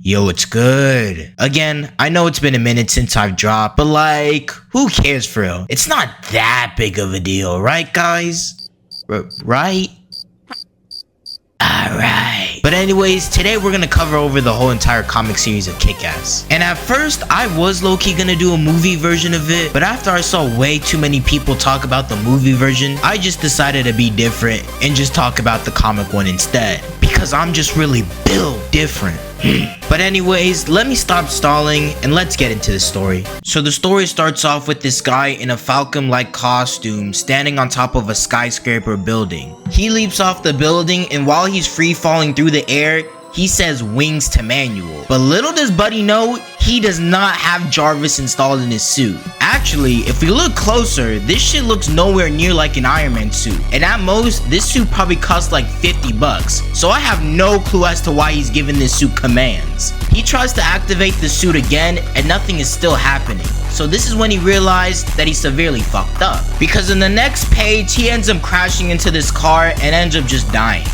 Yo, it's good. Again, I know it's been a minute since I've dropped, but like, who cares for real? It's not that big of a deal, right guys? Right? Alright. But anyways, today we're gonna cover over the whole entire comic series of Kick-Ass. And at first, I was low-key gonna do a movie version of it, but after I saw way too many people talk about the movie version, I just decided to be different and just talk about the comic one instead. Because I'm just really built different. But anyways, let me stop stalling and let's get into the story. So the story starts off with this guy in a Falcon-like costume standing on top of a skyscraper building. He leaps off the building, and while he's free falling through the air, he says wings to manual. But little does Buddy know, he does not have Jarvis installed in his suit. Actually, if we look closer, this shit looks nowhere near like an Iron Man suit. And at most, this suit probably costs like 50 bucks. So I have no clue as to why he's giving this suit commands. He tries to activate the suit again and nothing is still happening. So this is when he realized that he's severely fucked up. Because in the next page, he ends up crashing into this car and ends up just dying.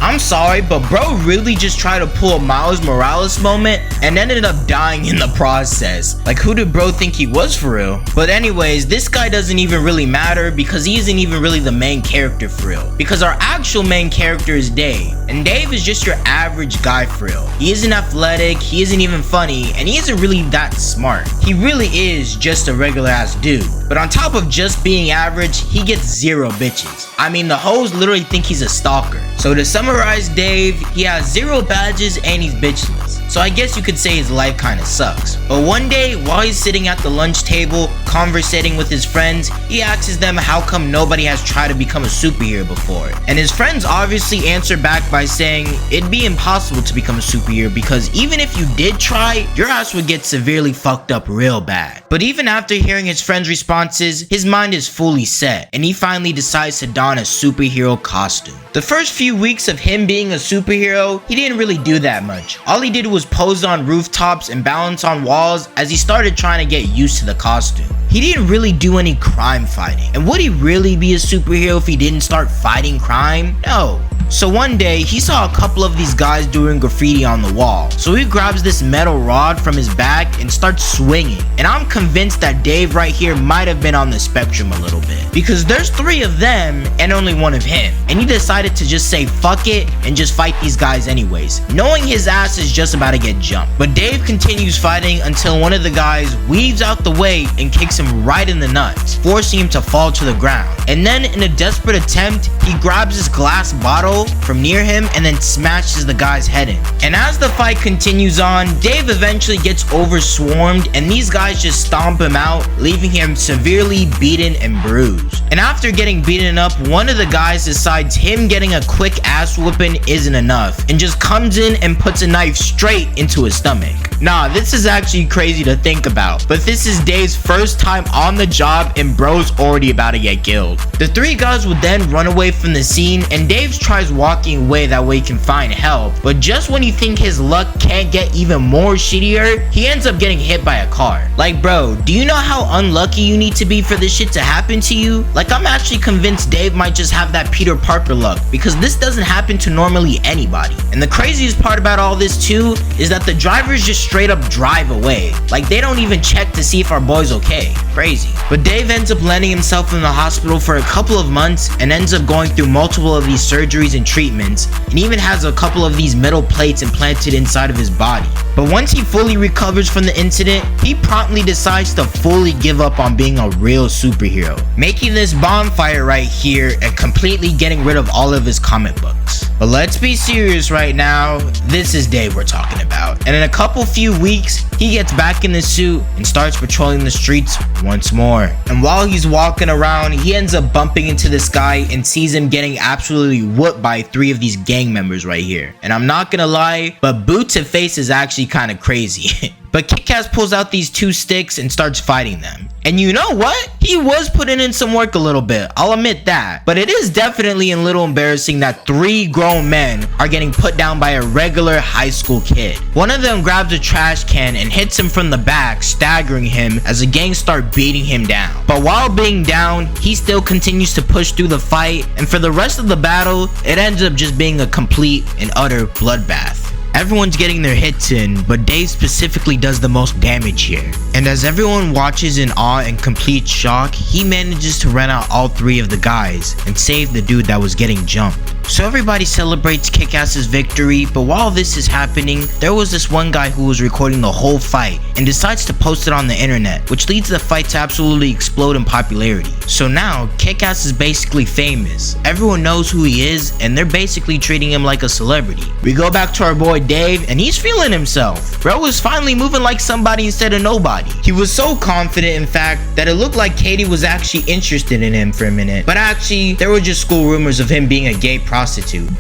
I'm sorry, but bro really just tried to pull a Miles Morales moment and ended up dying in the process. Like, who did bro think he was for real? But anyways, this guy doesn't even really matter because he isn't even really the main character for real. Because our actual main character is Dave. And Dave is just your average guy for real. He isn't athletic, he isn't even funny, and he isn't really that smart. He really is just a regular ass dude. But on top of just being average, he gets 0 bitches. I mean, the hoes literally think he's a stalker. So to summarize Dave, he has 0 badges and he's bitchless. So I guess you could say his life kinda sucks. But one day, while he's sitting at the lunch table, conversating with his friends, he asks them how come nobody has tried to become a superhero before. And his friends obviously answer back by saying it'd be impossible to become a superhero because even if you did try, your ass would get severely fucked up real bad. But even after hearing his friends' responses, his mind is fully set and he finally decides to don a superhero costume. The first few weeks of him being a superhero, he didn't really do that much. All he did was pose on rooftops and balance on walls as he started trying to get used to the costume. He didn't really do any crime fighting. And would he really be a superhero if he didn't start fighting crime? No. So one day, he saw a couple of these guys doing graffiti on the wall. So he grabs this metal rod from his back and starts swinging. And I'm convinced that Dave right here might have been on the spectrum a little bit. Because there's 3 of them and only 1 of him. And he decided to just say fuck it and just fight these guys anyways, knowing his ass is just about to get jumped. But Dave continues fighting until one of the guys weaves out the way and kicks him right in the nuts, forcing him to fall to the ground. And then in a desperate attempt, he grabs his glass bottle from near him and then smashes the guy's head in. And as the fight continues on, Dave eventually gets overswarmed and these guys just stomp him out, leaving him severely beaten and bruised. And after getting beaten up, one of the guys decides him getting a quick ass whooping isn't enough and just comes in and puts a knife straight into his stomach. Nah, this is actually crazy to think about, but this is Dave's first time on the job and bro's already about to get killed. The 3 guys would then run away from the scene and Dave tries walking away that way he can find help, but just when you think his luck can't get even more shittier, he ends up getting hit by a car. Like bro, do you know how unlucky you need to be for this shit to happen to you? Like I'm actually convinced Dave might just have that Peter Parker luck because this doesn't happen to normally anybody. And the craziest part about all this too is that the drivers just straight up drive away. Like they don't even check to see if our boy's okay. Crazy. But Dave ends up landing himself in the hospital for a couple of months and ends up going through multiple of these surgeries and treatments, and even has a couple of these metal plates implanted inside of his body. But once he fully recovers from the incident, he promptly decides to fully give up on being a real superhero, making this bonfire right here and completely getting rid of all of his comic books. But let's be serious right now, this is Dave we're talking about. And in a couple few weeks, he gets back in the suit and starts patrolling the streets once more. And while he's walking around, he ends up bumping into this guy and sees him getting absolutely whooped by 3 of these gang members right here. And I'm not gonna lie, but boot to face is actually kind of crazy. But Kick-Ass pulls out these 2 sticks and starts fighting them. And you know what? He he was putting in some work a little bit, I'll admit that. But it is definitely a little embarrassing that 3 grown men are getting put down by a regular high school kid. One of them grabs a trash can and hits him from the back, staggering him as the gang start beating him down. But while being down, he still continues to push through the fight, and for the rest of the battle, it ends up just being a complete and utter bloodbath. Everyone's getting their hits in, but Dave specifically does the most damage here. And as everyone watches in awe and complete shock, he manages to run out all 3 of the guys and save the dude that was getting jumped. So everybody celebrates Kick-Ass's victory, but while this is happening, there was this one guy who was recording the whole fight and decides to post it on the internet, which leads the fight to absolutely explode in popularity. So now, Kick-Ass is basically famous. Everyone knows who he is, and they're basically treating him like a celebrity. We go back to our boy Dave, and he's feeling himself. Bro was finally moving like somebody instead of nobody. He was so confident, in fact, that it looked like Katie was actually interested in him for a minute. But actually, there were just school rumors of him being a gay prostitute.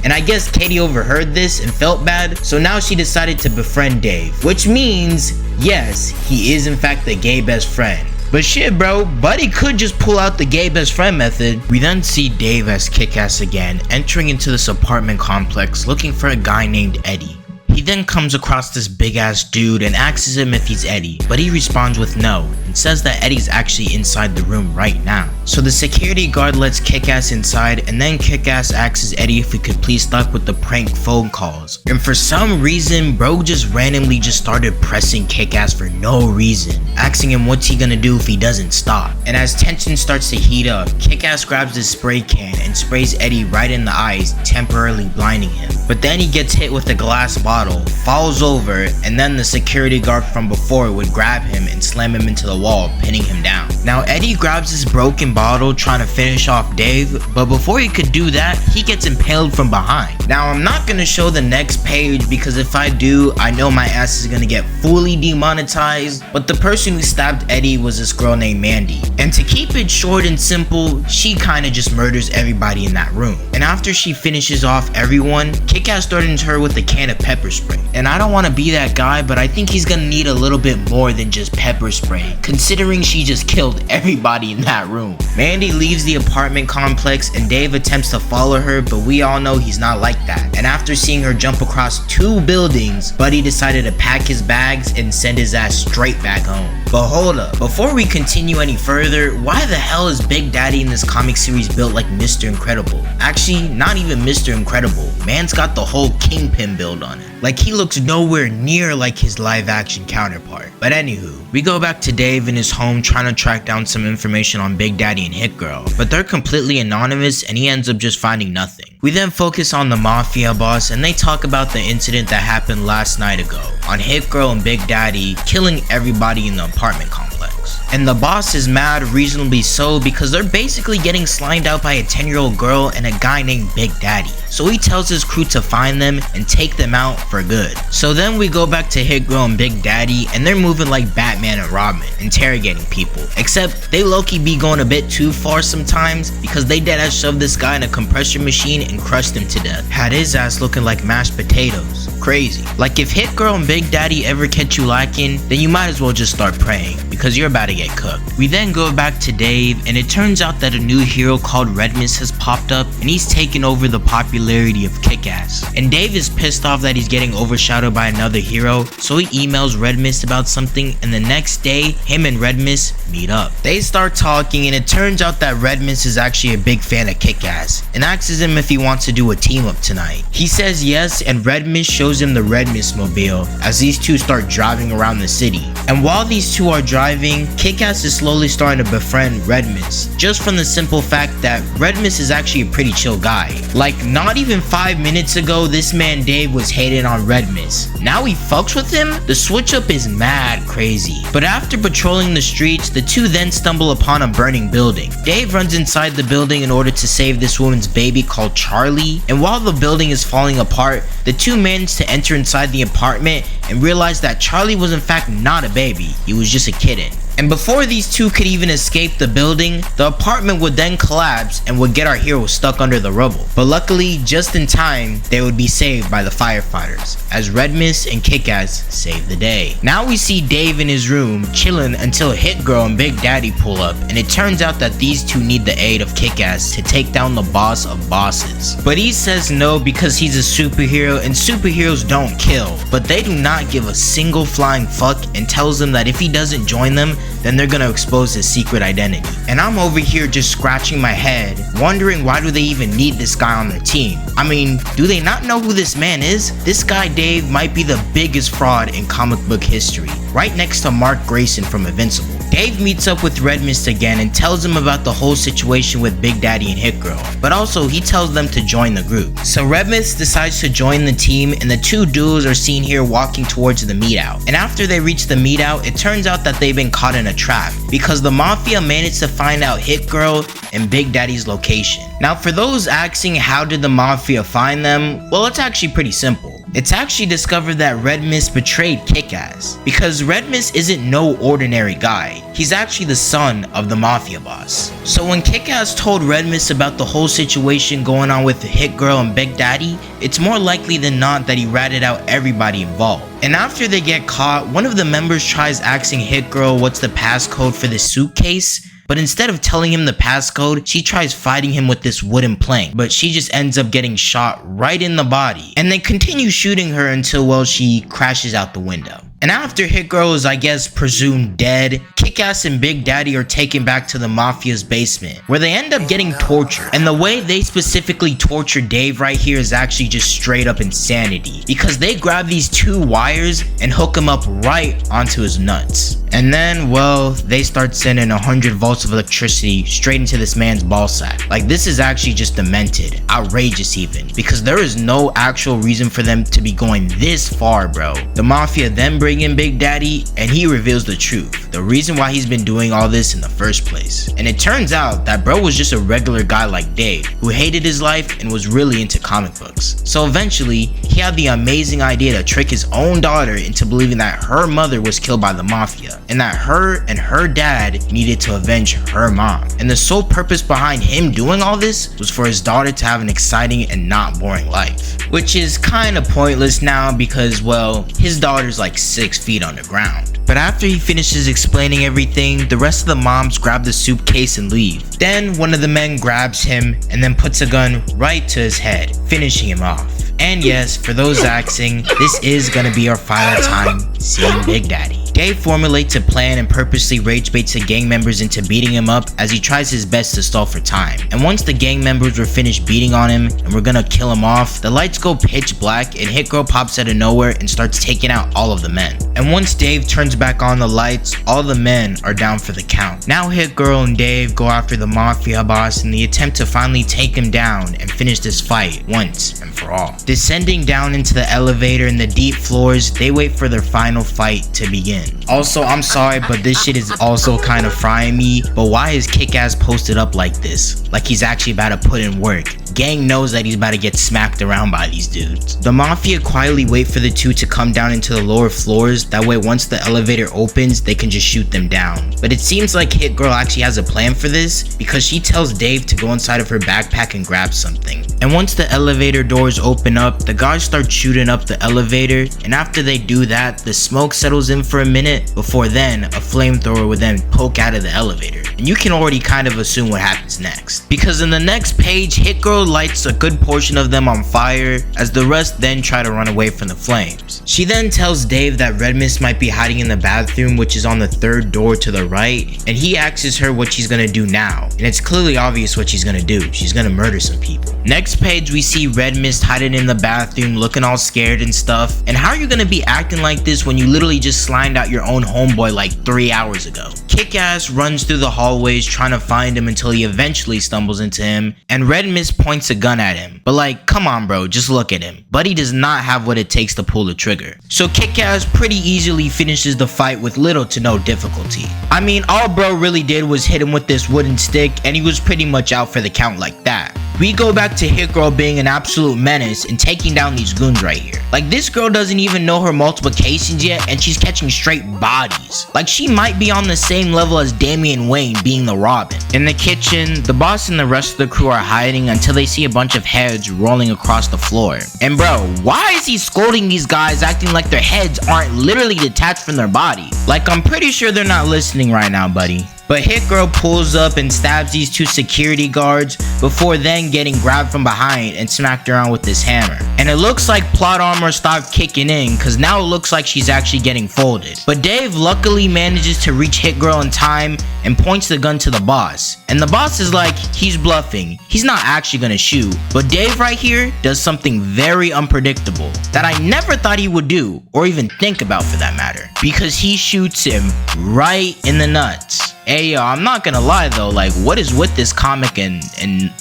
And I guess Katie overheard this and felt bad, so now she decided to befriend Dave. Which means, yes, he is in fact the gay best friend. But shit bro, Buddy could just pull out the gay best friend method. We then see Dave as Kick-Ass again, entering into this apartment complex looking for a guy named Eddie. He then comes across this big ass dude and asks him if he's Eddie, but he responds with no and says that Eddie's actually inside the room right now. So the security guard lets Kick-Ass inside, and then Kick-Ass asks Eddie if he could please stop with the prank phone calls. And for some reason, bro just randomly started pressing Kick-Ass for no reason, asking him what's he gonna do if he doesn't stop. And as tension starts to heat up, Kick-Ass grabs his spray can and sprays Eddie right in the eyes, temporarily blinding him. But then he gets hit with a glass bottle, falls over, and then the security guard from before would grab him and slam him into the wall, pinning him down. Now Eddie grabs his broken bottle trying to finish off Dave, but before he could do that, he gets impaled from behind. Now I'm not gonna show the next page because if I do, I know my ass is gonna get fully demonetized, but the person who stabbed Eddie was this girl named Mandy. And to keep it short and simple, she kinda just murders everybody in that room. And after she finishes off everyone, Kick-Ass threatens her with a can of pepper spray. And I don't want to be that guy, but I think he's gonna need a little bit more than just pepper spray, considering she just killed everybody in that room. Mandy leaves the apartment complex and Dave attempts to follow her, but we all know he's not like that. And after seeing her jump across 2 buildings, Buddy decided to pack his bags and send his ass straight back home. But hold up, before we continue any further, why the hell is Big Daddy in this comic series built like Mr. Incredible? Actually, not even Mr. Incredible. Man's got the whole Kingpin build on him. Like he looks nowhere near like his live action counterpart. But anywho, we go back to Dave in his home trying to track down some information on Big Daddy and Hit Girl, but they're completely anonymous and he ends up just finding nothing. We then focus on the mafia boss and they talk about the incident that happened last night ago on Hit Girl and Big Daddy killing everybody in the apartment complex. And the boss is mad, reasonably so, because they're basically getting slimed out by a 10-year-old girl and a guy named Big Daddy. So he tells his crew to find them and take them out for good. So then we go back to Hit Girl and Big Daddy and they're moving like Batman and Robin, interrogating people. Except they low-key be going a bit too far sometimes because they deadass shoved this guy in a compressor machine and crushed him to death. Had his ass looking like mashed potatoes. Crazy. Like if Hit Girl and Big Daddy ever catch you lacking, then you might as well just start praying because you're about to get cooked. We then go back to Dave and it turns out that a new hero called Red Mist has popped up and he's taken over the popularity of Kick-Ass. And Dave is pissed off that he's getting overshadowed by another hero, so he emails Red Mist about something and the next day, him and Red Mist meet up. They start talking and it turns out that Red Mist is actually a big fan of Kick-Ass and asks him if he wants to do a team up tonight. He says yes and Red Mist shows him the Red Mist mobile as these two start driving around the city. And while these two are driving, Kick-Ass is slowly starting to befriend Red Mist, just from the simple fact that Red Mist is actually a pretty chill guy. Like not even 5 minutes ago, this man Dave was hating on Red Mist. Now he fucks with him? The switch up is mad crazy. But after patrolling the streets, the two then stumble upon a burning building. Dave runs inside the building in order to save this woman's baby called Charlie, and while the building is falling apart, the two manage to enter inside the apartment and realize that Charlie was in fact not a baby, he was just a kitten. And before these two could even escape the building, the apartment would then collapse and would get our heroes stuck under the rubble. But luckily, just in time, they would be saved by the firefighters, as Red Mist and Kick-Ass saved the day. Now we see Dave in his room, chilling until Hit Girl and Big Daddy pull up, and it turns out that these two need the aid of Kick-Ass to take down the boss of bosses. But he says no because he's a superhero and superheroes don't kill. But they do not give a single flying fuck and tells them that if he doesn't join them, then they're gonna expose his secret identity. And I'm over here just scratching my head, wondering why do they even need this guy on their team? I mean, do they not know who this man is? This guy Dave might be the biggest fraud in comic book history, right next to Mark Grayson from Invincible. Dave meets up with Red Mist again and tells him about the whole situation with Big Daddy and Hit Girl, but also he tells them to join the group. So Red Mist decides to join the team, and the two duos are seen here walking towards the meetout. And after they reach the meetout, it turns out that they've been caught in a trap because the Mafia managed to find out Hit Girl and Big Daddy's location. Now for those asking how did the Mafia find them, well, it's actually pretty simple. It's actually discovered that Red Mist betrayed Kick-Ass, because Red Mist isn't no ordinary guy. He's actually the son of the Mafia boss. So when Kick-Ass told Red Mist about the whole situation going on with Hit Girl and Big Daddy, it's more likely than not that he ratted out everybody involved. And after they get caught, one of the members tries asking Hit Girl what's the passcode for this suitcase. But instead of telling him the passcode, she tries fighting him with this wooden plank, but she just ends up getting shot right in the body. And they continue shooting her until, well, she crashes out the window. And after Hit Girl is, I guess, presumed dead, Kick-Ass and Big Daddy are taken back to the Mafia's basement, where they end up getting tortured. And the way they specifically torture Dave right here is actually just straight up insanity, because they grab these two wires and hook him up right onto his nuts. And then, well, they start sending 100 volts of electricity straight into this man's ball sack. Like, this is actually just demented, outrageous even, because there is no actual reason for them to be going this far, bro. The Mafia then bring in Big Daddy, and he reveals the truth, the reason why he's been doing all this in the first place. And it turns out that bro was just a regular guy like Dave, who hated his life and was really into comic books. So eventually, he had the amazing idea to trick his own daughter into believing that her mother was killed by the Mafia, and that her and her dad needed to avenge her mom. And the sole purpose behind him doing all this was for his daughter to have an exciting and not boring life. Which is kind of pointless now because, well, his daughter's like 6 feet underground. But after he finishes explaining everything, the rest of the moms grab the suitcase and leave. Then one of the men grabs him and then puts a gun right to his head, finishing him off. And yes, for those asking, this is gonna be our final time seeing Big Daddy. Dave formulates a plan and purposely rage baits the gang members into beating him up as he tries his best to stall for time. And once the gang members were finished beating on him and we're gonna kill him off, the lights go pitch black and Hit Girl pops out of nowhere and starts taking out all of the men. And once Dave turns back on the lights, all the men are down for the count. Now Hit Girl and Dave go after the Mafia boss in the attempt to finally take him down and finish this fight once and for all. Descending down into the elevator in the deep floors, they wait for their final fight to begin. Also, I'm sorry, but this shit is also kind of frying me, but why is Kick-Ass posted up like this? Like he's actually about to put in work. Gang knows that he's about to get smacked around by these dudes. The Mafia quietly wait for the two to come down into the lower floors, that way once the elevator opens, they can just shoot them down. But it seems like Hit Girl actually has a plan for this, because she tells Dave to go inside of her backpack and grab something. And once the elevator doors open up, the guards start shooting up the elevator, and after they do that, the smoke settles in for a minute, before then, a flamethrower would then poke out of the elevator. And you can already kind of assume what happens next. Because in the next page, Hit Girl lights a good portion of them on fire, as the rest then try to run away from the flames. She then tells Dave that Red Mist might be hiding in the bathroom, which is on the third door to the right, and he asks her what she's gonna do now. And it's clearly obvious what she's gonna do. She's gonna murder some people. Next page, we see Red Mist hiding in the bathroom, looking all scared and stuff. And how are you gonna be acting like this when you literally just slimed out your own homeboy like 3 hours ago? Kick-Ass runs through the hallways trying to find him until he eventually stumbles into him, and Red Mist points a gun at him. But like, come on bro, just look at him. Buddy does not have what it takes to pull the trigger. So Kick-Ass pretty easily finishes the fight with little to no difficulty. I mean, all bro really did was hit him with this wooden stick, and he was pretty much out for the count like that. we go back to Hit Girl being an absolute menace and taking down these goons right here. Like, this girl doesn't even know her multiplications yet, and she's catching straight bodies. Like, she might be on the same level as Damian Wayne being the Robin. In the kitchen, the boss and the rest of the crew are hiding until they see a bunch of heads rolling across the floor. And bro, why is he scolding these guys acting like their heads aren't literally detached from their body? Like, I'm pretty sure they're not listening right now, buddy. But Hit Girl pulls up and stabs these two security guards before then getting grabbed from behind and smacked around with this hammer. And it looks like plot armor stopped kicking in, cause now it looks like she's actually getting folded. But Dave luckily manages to reach Hit Girl in time and points the gun to the boss. And the boss is like, he's bluffing, he's not actually gonna shoot. But Dave right here does something very unpredictable that I never thought he would do, or even think about for that matter. Because he shoots him right in the nuts. Hey yo, I'm not gonna lie though, like, what is with this comic and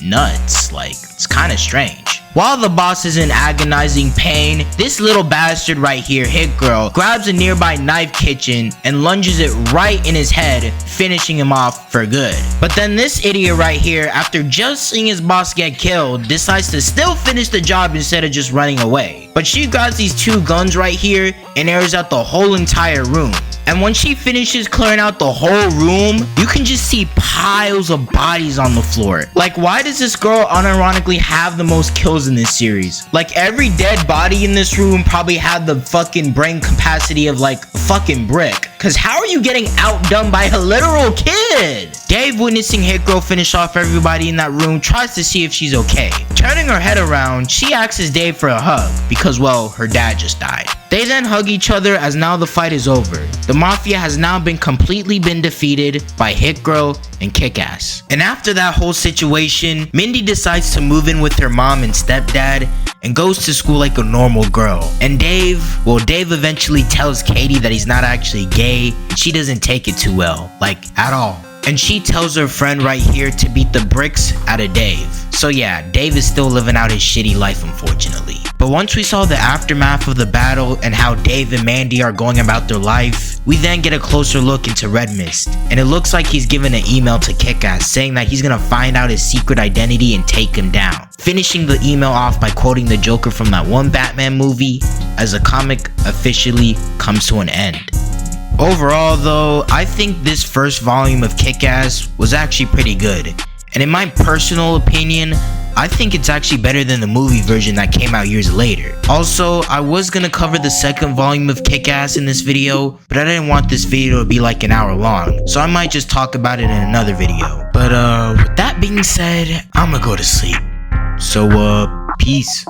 nuts? Like, it's kinda strange. While the boss is in agonizing pain, this little bastard right here, Hit Girl, grabs a nearby knife kitchen and lunges it right in his head, finishing him off for good. But then this idiot right here, after just seeing his boss get killed, decides to still finish the job instead of just running away. But she grabs these two guns right here and airs out the whole entire room. And when she finishes clearing out the whole room, you can just see piles of bodies on the floor. Like, why does this girl unironically have the most kills in this series? Like, every dead body in this room probably had the fucking brain capacity of like a fucking brick. Cause how are you getting outdone by a literal kid? Dave, witnessing Hit Girl finish off everybody in that room, tries to see if she's okay. Turning her head around, she asks Dave for a hug because, well, her dad just died. They then hug each other as now the fight is over. The Mafia has now been completely defeated by Hit Girl and Kick-Ass. And after that whole situation, Mindy decides to move in with her mom and stepdad and goes to school like a normal girl. And Dave eventually tells Katie that he's not actually gay, and she doesn't take it too well, like at all. And she tells her friend right here to beat the bricks out of Dave. So yeah, Dave is still living out his shitty life, unfortunately. But once we saw the aftermath of the battle and how Dave and Mandy are going about their life, we then get a closer look into Red Mist. And it looks like he's given an email to Kick-Ass saying that he's gonna find out his secret identity and take him down. Finishing the email off by quoting the Joker from that one Batman movie as the comic officially comes to an end. Overall though, I think this first volume of Kick-Ass was actually pretty good. And in my personal opinion, I think it's actually better than the movie version that came out years later. Also, I was gonna cover the second volume of Kick-Ass in this video, but I didn't want this video to be like an hour long, so I might just talk about it in another video. But with that being said, I'ma go to sleep. So peace.